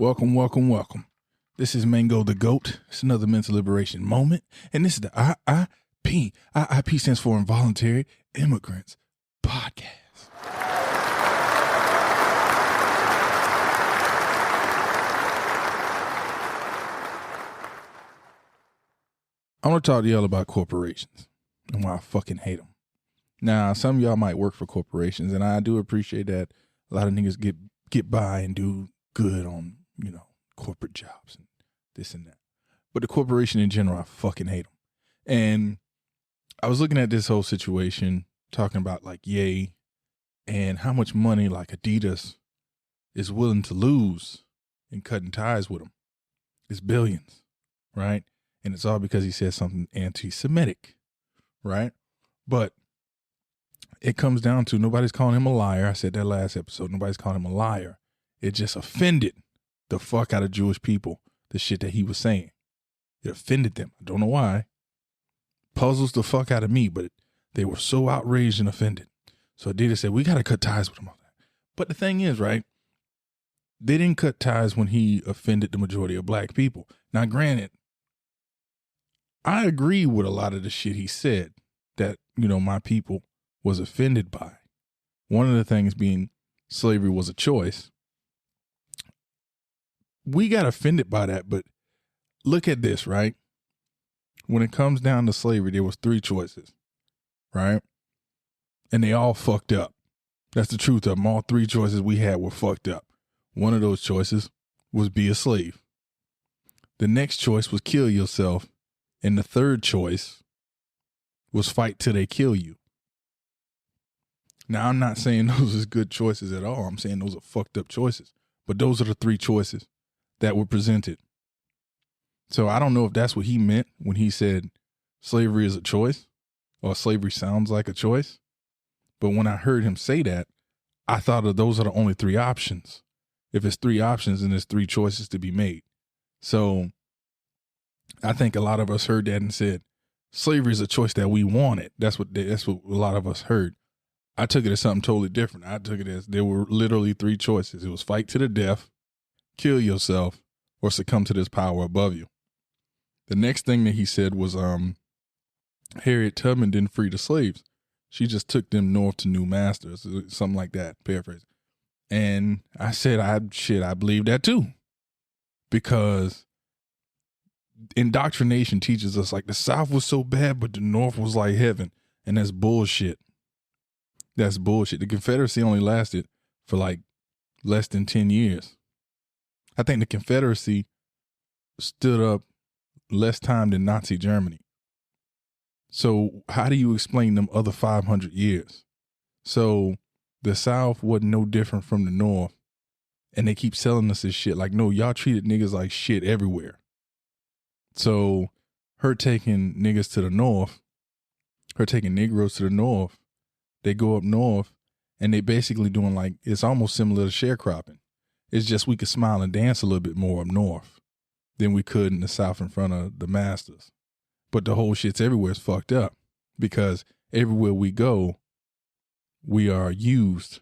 Welcome, welcome, welcome. This is Mango the Goat. It's another mental liberation moment. And this is the IIP. IIP stands for Involuntary Immigrants Podcast. I want to talk to y'all about corporations and why I fucking hate them. Now, some of y'all might work for corporations, and I do appreciate that a lot of niggas get by and do good on, corporate jobs and this and that. But the corporation in general, I fucking hate them. And I was looking at this whole situation, talking about like Ye and how much money like Adidas is willing to lose in cutting ties with them. It's billions, right? And it's all because he said something anti-Semitic, right? But it comes down to nobody's calling him a liar. I said that last episode. Nobody's calling him a liar. It just offended the fuck out of Jewish people, the shit that he was saying. It offended them. I don't know why. Puzzles the fuck out of me, but they were so outraged and offended. So Adidas said, we got to cut ties with him. But the thing is, right, they didn't cut ties when he offended the majority of black people. Now, granted, I agree with a lot of the shit he said that, my people was offended by. One of the things being slavery was a choice. We got offended by that, but look at this, right? When it comes down to slavery, there was 3 choices, right? And they all fucked up. That's the truth of them. All 3 choices we had were fucked up. One of those choices was be a slave. The next choice was kill yourself. And the third choice was fight till they kill you. Now, I'm not saying those are good choices at all. I'm saying those are fucked up choices. But those are the 3 choices that were presented. So I don't know if that's what he meant when he said slavery is a choice or slavery sounds like a choice. But when I heard him say that, I thought of those are the only 3 options. If it's 3 options, then there's 3 choices to be made. So I think a lot of us heard that and said, slavery is a choice that we wanted. That's what a lot of us heard. I took it as something totally different. I took it as there were literally 3 choices. It was fight to the death, kill yourself, or succumb to this power above you. The next thing that he said was Harriet Tubman didn't free the slaves. She just took them north to new masters, something like that, paraphrase. And I said, I believe that too. Because indoctrination teaches us like the South was so bad, but the North was like heaven. And that's bullshit. That's bullshit. The Confederacy only lasted for like less than 10 years. I think the Confederacy stood up less time than Nazi Germany. So how do you explain them other 500 years? So the South wasn't no different from the North. And they keep selling us this shit. Like, no, y'all treated niggas like shit everywhere. So her taking niggas to the North, her taking Negroes to the North, they go up North and they basically doing like, it's almost similar to sharecropping. It's just we could smile and dance a little bit more up North than we could in the South in front of the masters. But the whole shit's everywhere is fucked up because everywhere we go, we are used.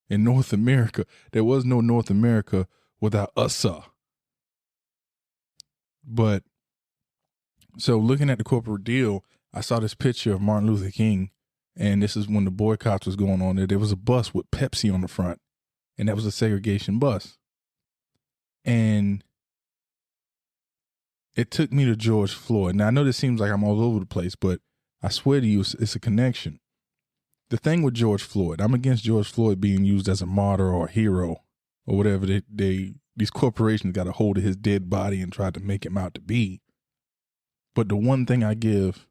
In North America, there was no North America without us. But so looking at the corporate deal, I saw this picture of Martin Luther King, and this is when the boycotts was going on. There was a bus with Pepsi on the front, and that was a segregation bus. And it took me to George Floyd. Now, I know this seems like I'm all over the place, but I swear to you, it's a connection. The thing with George Floyd, I'm against George Floyd being used as a martyr or a hero or whatever these corporations got a hold of his dead body and tried to make him out to be. But the one thing I give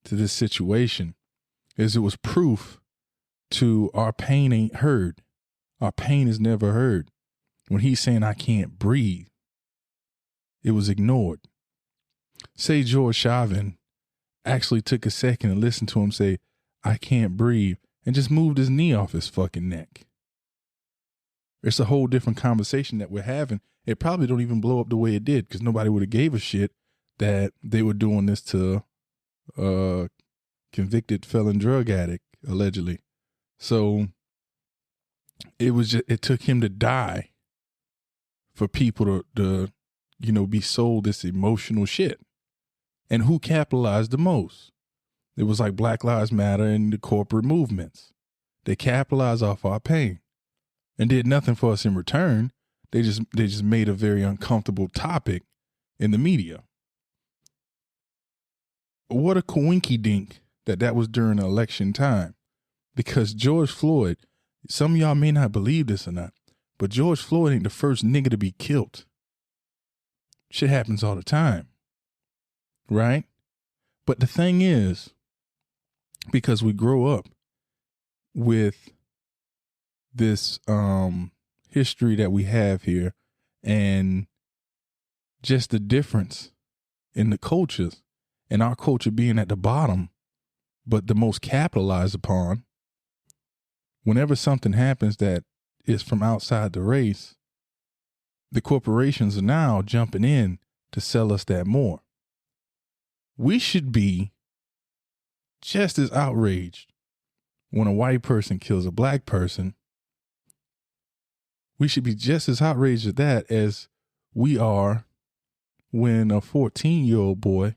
to this situation is it was proof to our pain ain't heard. Our pain is never heard. When he's saying I can't breathe, it was ignored. Say George Chauvin actually took a second and listened to him say, I can't breathe, and just moved his knee off his fucking neck. It's a whole different conversation that we're having. It probably don't even blow up the way it did because nobody would have gave a shit that they were doing this to a convicted felon drug addict, allegedly. So it took him to die for people to be sold this emotional shit. And who capitalized the most? It was like Black Lives Matter and the corporate movements. They capitalized off our pain and did nothing for us in return. They just made a very uncomfortable topic in the media. What a coinky dink that was during election time. Because George Floyd, some of y'all may not believe this or not, but George Floyd ain't the first nigga to be killed. Shit happens all the time. Right? But the thing is, because we grow up with this history that we have here and just the difference in the cultures and our culture being at the bottom, but the most capitalized upon, whenever something happens that is from outside the race, the corporations are now jumping in to sell us that more. We should be just as outraged when a white person kills a black person. We should be just as outraged at that as we are when a 14-year-old boy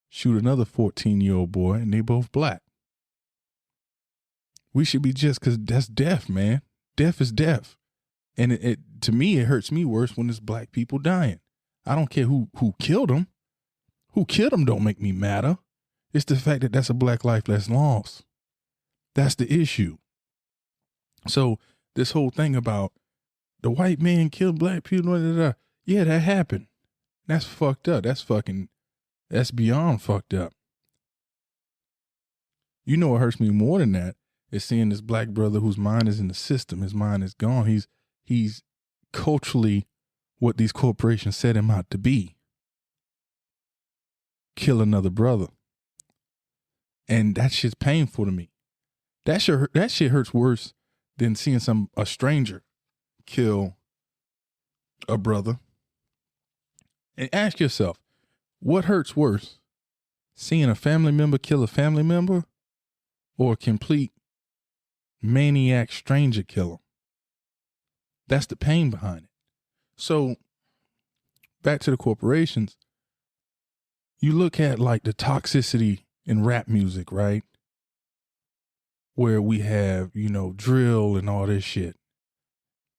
shoot another 14-year-old boy and they both black. We should be just, because that's death, man. Death is death. And it to me, it hurts me worse when it's black people dying. I don't care who killed them. Who killed them don't make me madder. It's the fact that that's a black life that's lost. That's the issue. So this whole thing about the white man killed black people, yeah, that happened. That's fucked up. That's beyond fucked up. You know what hurts me more than that is seeing this black brother whose mind is in the system. His mind is gone. He's culturally what these corporations set him out to be. Kill another brother. And that shit's painful to me. That shit hurts worse than seeing a stranger kill a brother. And ask yourself, what hurts worse? Seeing a family member kill a family member or a complete maniac stranger kill him? That's the pain behind it. So back to the corporations, you look at like the toxicity in rap music, right? Where we have, drill and all this shit.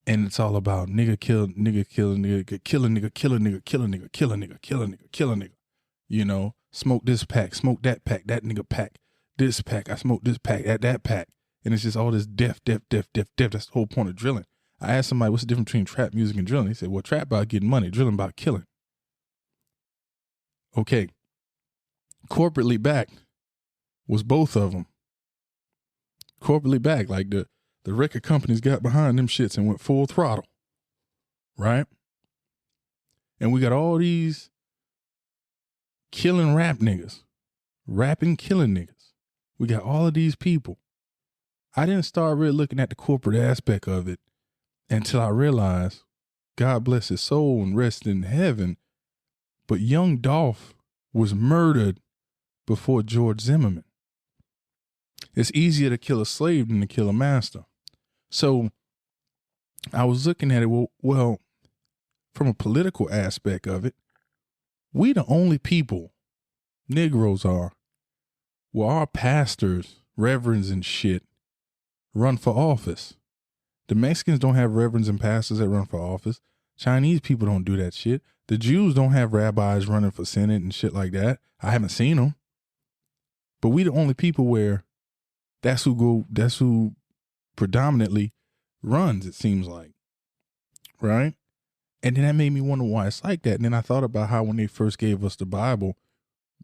And it's all about nigga kill nigga, kill a nigga, kill a nigga, kill a nigga, kill a nigga, kill a nigga, kill a nigga, kill a nigga. Smoke this pack, smoke that pack, that nigga pack, this pack, I smoke this pack, that pack. And it's just all this death. That's the whole point of drilling. I asked somebody, what's the difference between trap music and drilling? He said, well, trap about getting money, drilling about killing. Okay. Corporately backed was both of them. Corporately backed, like the record companies got behind them shits and went full throttle. Right? And we got all these killing rap niggas. Rapping, killing niggas. We got all of these people. I didn't start really looking at the corporate aspect of it until I realized, God bless his soul and rest in heaven, but young Dolph was murdered before George Zimmerman. It's easier to kill a slave than to kill a master. So I was looking at it, well, from a political aspect of it, we the only people, Negroes are, where our pastors, reverends and shit run for office. The Mexicans don't have reverends and pastors that run for office. Chinese people don't do that shit. The Jews don't have rabbis running for Senate and shit like that. I haven't seen them. But we the only people where that's who predominantly runs, it seems like. Right? And then that made me wonder why it's like that. And then I thought about how when they first gave us the Bible,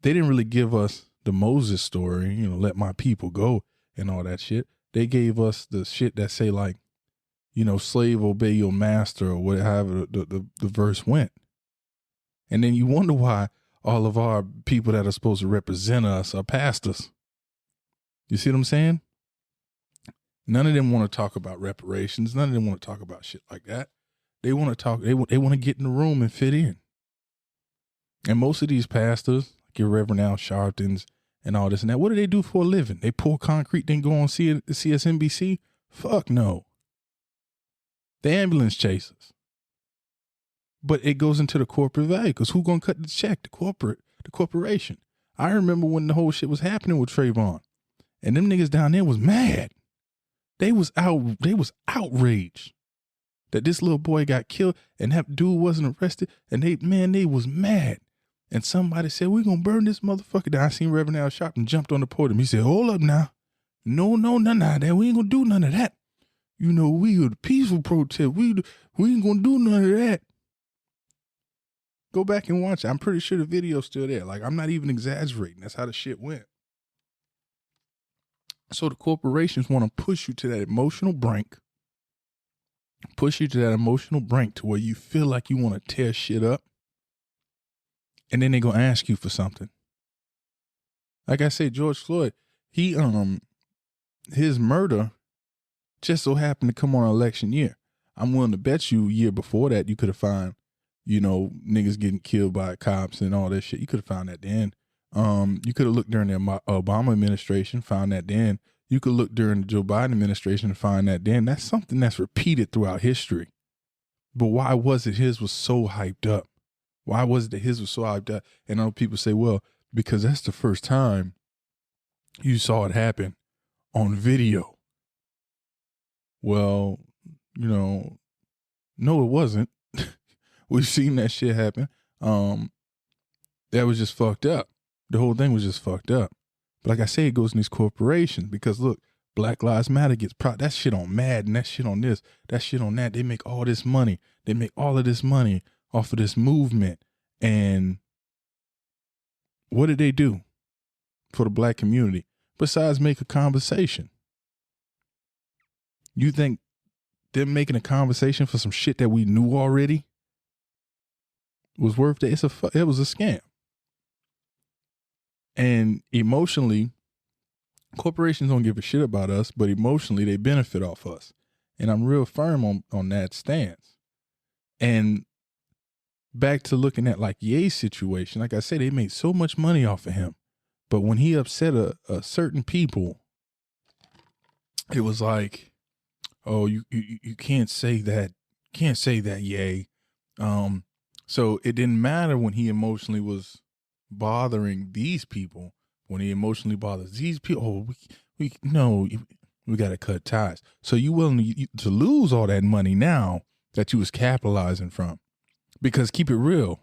they didn't really give us the Moses story, let my people go and all that shit. They gave us the shit that say like, slave obey your master or whatever the verse went. And then you wonder why all of our people that are supposed to represent us are pastors. You see what I'm saying? None of them want to talk about reparations. None of them want to talk about shit like that. They want to talk. They want to get in the room and fit in. And most of these pastors, like your Reverend Al Sharptons and all this and that, what do they do for a living? They pour concrete, then go on CSNBC? Fuck no. The ambulance chasers. But it goes into the corporate value because who gonna cut the check? The corporation. I remember when the whole shit was happening with Trayvon, and them niggas down there was mad. They was outraged that this little boy got killed and that dude wasn't arrested. And they was mad. And somebody said, "We gonna burn this motherfucker down." I seen Reverend Al Sharpton jumped on the podium. He said, "Hold up now. No, none of that. We ain't gonna do none of that. You know, we are the peaceful protest. We ain't gonna do none of that." Go back and watch it. I'm pretty sure the video's still there. Like, I'm not even exaggerating. That's how the shit went. So the corporations want to push you to that emotional brink. Push you to that emotional brink to where you feel like you want to tear shit up. And then they're going to ask you for something. Like I said, George Floyd, his murder just so happened to come on election year. I'm willing to bet you a year before that you could have found, you know, niggas getting killed by cops and all that shit. You could have found that then. You could have looked during the Obama administration, found that then. You could look during the Joe Biden administration and find that then. That's something that's repeated throughout history. But why was it his was so hyped up? Why was it that his was so hyped up? And other people say, well, because that's the first time you saw it happen on video. Well, you know, no, it wasn't. We've seen that shit happen. That was just fucked up. The whole thing was just fucked up. But like I say, it goes in these corporations because look, Black Lives Matter gets that shit on Madden, that shit on this, that shit on that. They make all this money. They make all of this money off of this movement. And what did they do for the black community besides make a conversation? You think them making a conversation for some shit that we knew already was worth it? It was a scam. And emotionally, corporations don't give a shit about us, but emotionally they benefit off us. And I'm real firm on that stance. And back to looking at like Ye's situation, like I said, they made so much money off of him. But when he upset a certain people, it was like, oh, you can't say that. Can't say that, Ye. So it didn't matter when he emotionally was bothering these people. When he emotionally bothers these people, oh, we got to cut ties. So you willing to lose all that money now that you was capitalizing from? Because keep it real,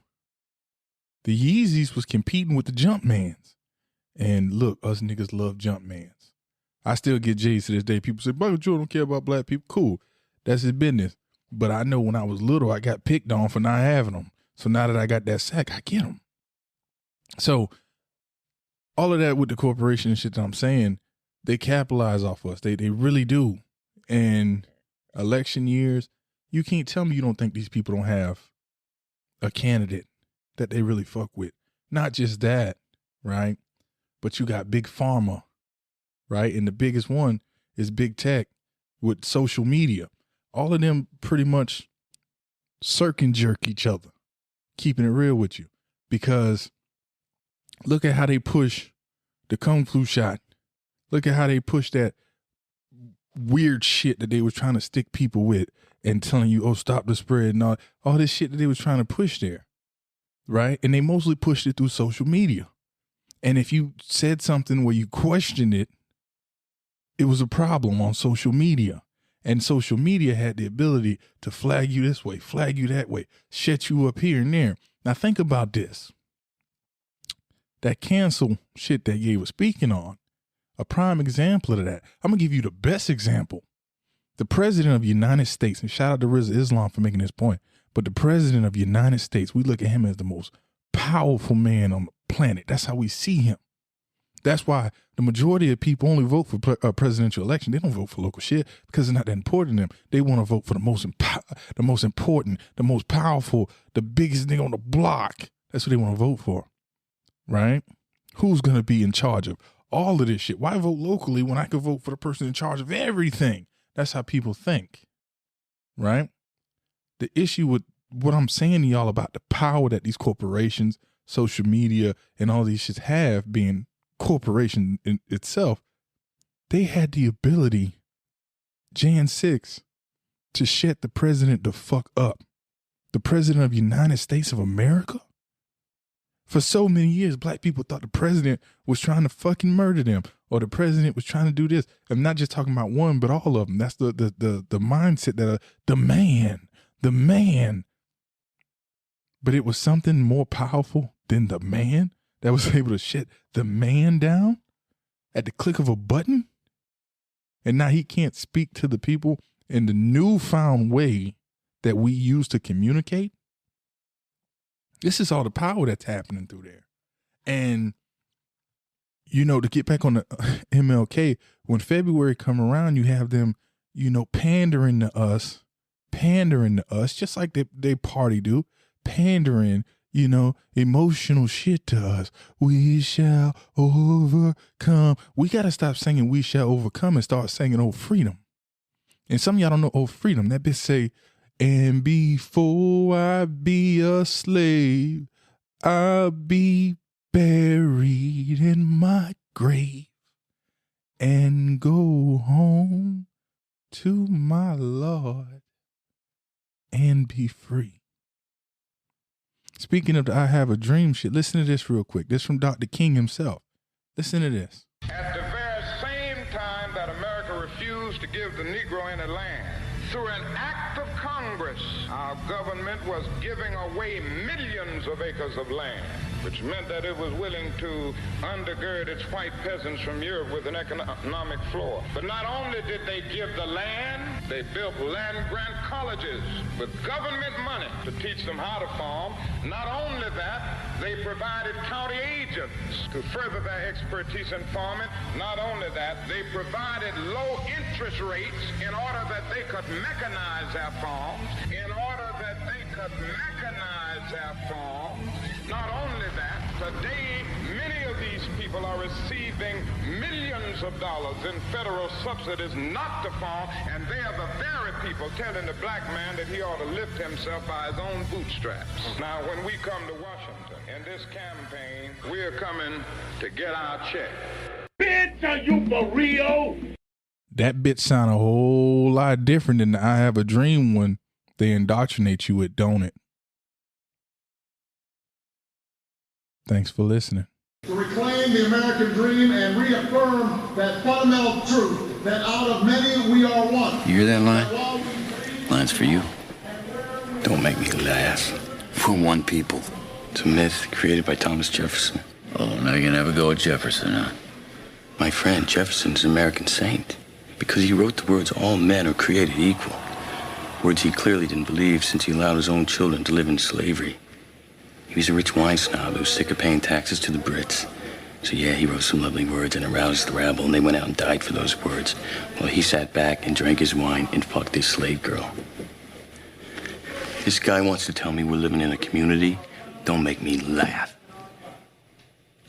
the Yeezys was competing with the Jumpmans. And look, us niggas love Jumpmans. I still get J's to this day. People say, Michael Jordan don't care about black people. Cool. That's his business. But I know when I was little, I got picked on for not having them. So now that I got that sack, I get them. So all of that with the corporation and shit that I'm saying, they capitalize off us. They really do. And election years, you can't tell me you don't think these people don't have a candidate that they really fuck with. Not just that, right? But you got Big Pharma, right? And the biggest one is Big Tech with social media. All of them pretty much circ and jerk each other, keeping it real with you. Because look at how they push the Kung Flu shot. Look at how they push that weird shit that they were trying to stick people with and telling you, oh, stop the spread and all this shit that they was trying to push there, right? And they mostly pushed it through social media. And if you said something where you questioned it, it was a problem on social media. And social media had the ability to flag you this way, flag you that way, shut you up here and there. Now think about this. That cancel shit that Ye was speaking on, a prime example of that. I'm going to give you the best example. The president of the United States, and shout out to Rizza Islam for making this point, but the president of the United States, we look at him as the most powerful man on the planet. That's how we see him. That's why the majority of people only vote for a presidential election. They don't vote for local shit because it's not that important to them. They want to vote for the most important, the most powerful, the biggest nigga on the block. That's what they want to vote for, right? Who's going to be in charge of all of this shit? Why vote locally when I could vote for the person in charge of everything? That's how people think, right? The issue with what I'm saying to y'all about the power that these corporations, social media, and all these shits have, being corporation in itself, they had the ability, Jan 6, to shut the president the fuck up. the president of the United States of America? For so many years, black people thought the president was trying to fucking murder them, or the president was trying to do this. I'm not just talking about one, but all of them. That's the mindset that the man. But it was something more powerful than the man that was able to shut the man down at the click of a button. And now he can't speak to the people in the newfound way that we use to communicate. This is all the power that's happening through there. And, you know, to get back on the MLK, when February come around, you have them, you know, pandering to us, just like they party do, pandering, you know, emotional shit to us. We shall overcome. We got to stop singing we shall overcome and start singing old freedom. And some of y'all don't know old freedom. That bitch say, and before I be a slave, I'll be buried in my grave and go home to my Lord and be free. Speaking of the I Have a Dream shit, listen to this real quick. This from Dr. King himself. Listen to this. At the very same time that America refused to give the Negro any land, through an act of Congress, our government was giving away millions of acres of land, which meant that it was willing to undergird its white peasants from Europe with an economic floor. But not only did they give the land, they built land-grant colleges with government money to teach them how to farm. Not only that, they provided county agents to further their expertise in farming. Not only that, they provided low interest rates in order that they could mechanize their farms. Not only that, today many of these people are receiving millions of dollars in federal subsidies not to farm, and they are the very people telling the black man that he ought to lift himself by his own bootstraps. Now, when we come to Washington in this campaign, we are coming to get our check. Bitch, are you for real? That bitch sound a whole lot different than the I Have a Dream one they indoctrinate you with, don't it? Thanks for listening. To reclaim the American dream and reaffirm that fundamental truth that out of many we are one. You hear that line? Line's for you. Don't make me laugh. We're one people. It's a myth created by Thomas Jefferson. Oh, now you're gonna have a go at Jefferson, huh? My friend, Jefferson's an American saint because he wrote the words, all men are created equal. Words he clearly didn't believe since he allowed his own children to live in slavery. He was a rich wine snob who was sick of paying taxes to the Brits. So yeah, he wrote some lovely words and aroused the rabble, and they went out and died for those words, while he sat back and drank his wine and fucked his slave girl. This guy wants to tell me we're living in a community. Don't make me laugh.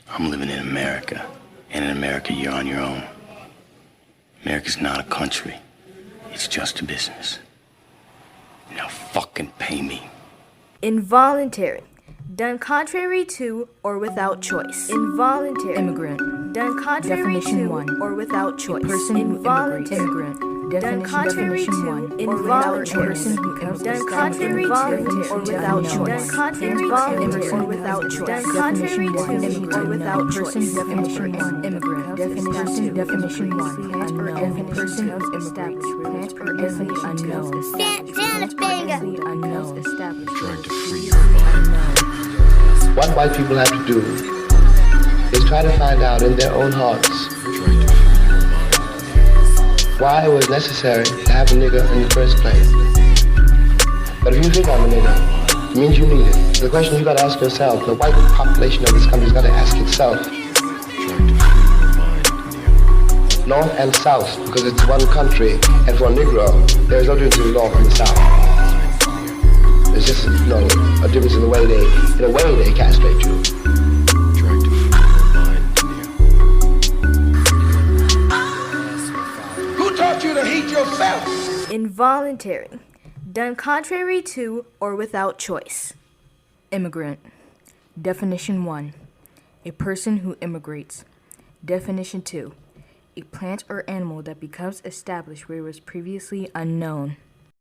I'm living in America, and in America you're on your own. America's not a country. It's just a business. Now fucking pay me. Involuntary. Done contrary to or without choice. Involuntary. Immigrant. Done contrary Definition to 1. or without choice. A person who immigrates. Involuntary. Immigrant. Done contrary Definition to 1. or without A choice. person who comes Done contrary to or without choice. Done contrary to or without choice. Done contrary to or without choice. Definition 1. Immigrant. Definition 1. Unknown. Person who established. Unknown. Unknown. Established. Trying to free your mind. What white people have to do is try to find out in their own hearts why it was necessary to have a nigger in the first place. But if you think I'm a nigger, it means you need it. The question you got to ask yourself, the white population of this country has got to ask itself, North and South, because it's one country, and for a Negro, there is no difference between North and the South. There's just, a difference in the way they castrate you. Trying to free your mind. Who taught you to hate yourself? Involuntary. Done contrary to or without choice. Immigrant. Definition 1. A person who immigrates. Definition 2. A plant or animal that becomes established where it was previously unknown.